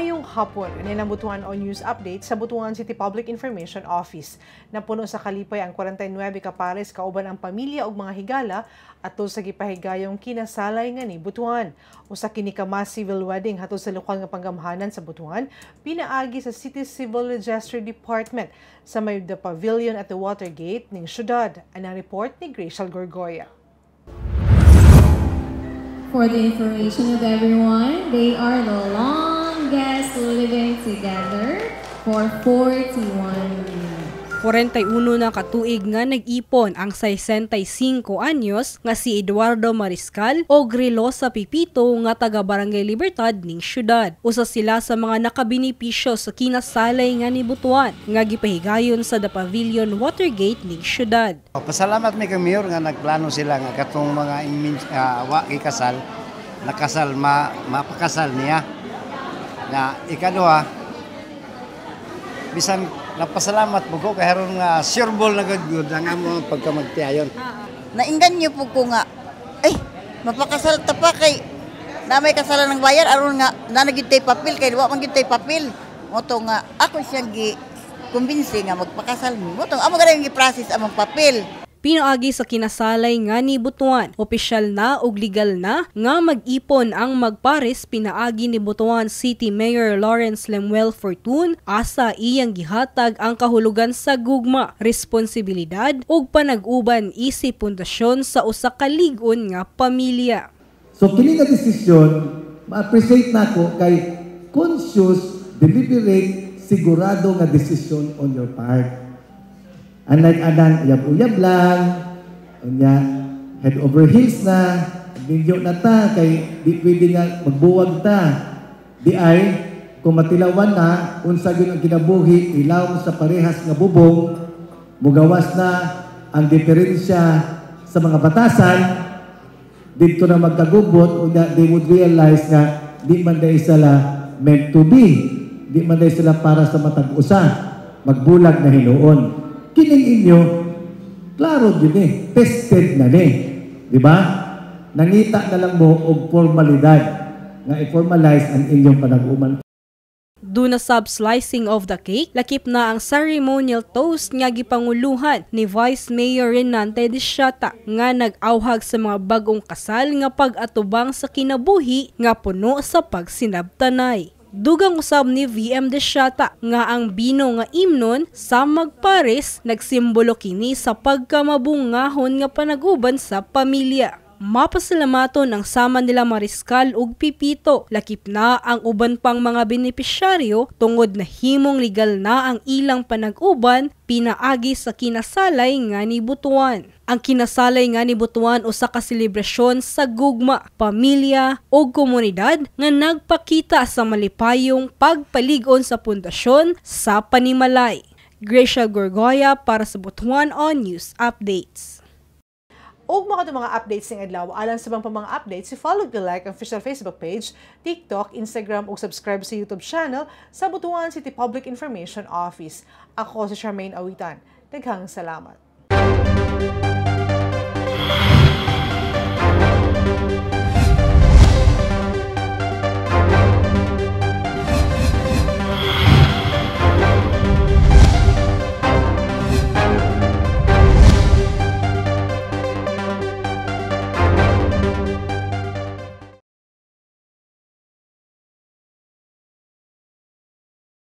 Mayong hapon, ang Butuan o News Update sa Butuan City Public Information Office. Napuno sa kalipay ang 49 kapares kauban ang pamilya ug mga higala atol sa gipahigayong kinasalay nga ni Butuan. Usa kini ka mass civil wedding hatod sa lokal nga panggamhanan sa Butuan, pinaagi sa City Civil Register Department sa may the pavilion at the Watergate ning syudad. Ang report ni Gracial Gorgoya. For the information of everyone, they are the longest living together for 41 years. 41 na katuig nga nag-ipon ang 65 anyos nga si Eduardo Mariscal o Grilosa Pipito nga taga Barangay Libertad ning syudad. Usa sila sa mga nakabinipisyo sa kinasalay nga ni Butuan nga gipahigayon sa The Pavilion Watergate ning syudad. Pasalamat mi kang mayor nga nagplano sila nga katong mga wa ikasal nakasal mapakasal niya. Na ikaduha bisan napasalamat po ko kay haron nga sureball na good ang amo pagkamagtiayon. Nainggan niyo po ko nga mapakasal ta pa kay na may kasalan ng bayan aron nga nanagitay papel kay wa man gitay papel. Moto nga ako siyang gi kumbinsi nga magpakasal mi. Moto amo gani gi-process among papel. Pinaagi sa kinasalay nga ni Butuan, opisyal na ug legal na nga mag-ipon ang magpares pinaagi ni Butuan City Mayor Lawrence Lemuel Fortun asa iyang gihatag ang kahulugan sa gugma, responsibilidad ug panag-uban isip pundasyon sa usa ka lig-on nga pamilya. So kini nga desisyon, ma-appreciate nako kay conscious, deliberate, sigurado nga desisyon on your part. Unlike anang uyab-uyab lang, head over heels na, video na ta, kay di pwede nga magbuwag ta. Di ay, kung matilawan na, unsa gyud ang kinabuhi, ilaw sa parehas nga bubong, mugawas na ang diferensya sa mga batasan, dito na magkagubot, they would realize nga di man day sila meant to be, di man day sila para sa matag-usa, magbulag na hinuon. Kining inyo, klaro yun tested na di ba? Nangita na lang mo og formalidad nga i-formalize ang inyong panag-uman. Duna sub-slicing of the cake, lakip na ang ceremonial toast nga gipanguluhan ni Vice Mayor Renante Desiata nga nag-awhag sa mga bagong kasal nga pag-atubang sa kinabuhi nga puno sa pagsinabtanay. Dugang usab ni VM Desiata nga ang bino nga imnon sa magpares nagsimbolo kini sa pagkamabungahon nga panag-uban sa pamilya. Mapasalamaton ang sama nila Mariscal ug Pipito, lakip na ang uban pang mga benepisyaryo tungod na himong legal na ang ilang panag-uban pinaagi sa kinasalay nga ni Butuan. Ang kinasalay nga ni Butuan usa ka selebrasyon sa gugma, pamilya ug komunidad nga nagpakita sa malipayong pagpalig-on sa pundasyon sa panimalay. Gracial Gorgoya para sa Butuan on News Updates. Og mga updates ng adlaw, alang sa bang mga updates, follow the like ang official Facebook page, TikTok, Instagram ug subscribe sa YouTube channel sa Butuan City Public Information Office. Ako si Charmaine Awitan. Daghang salamat.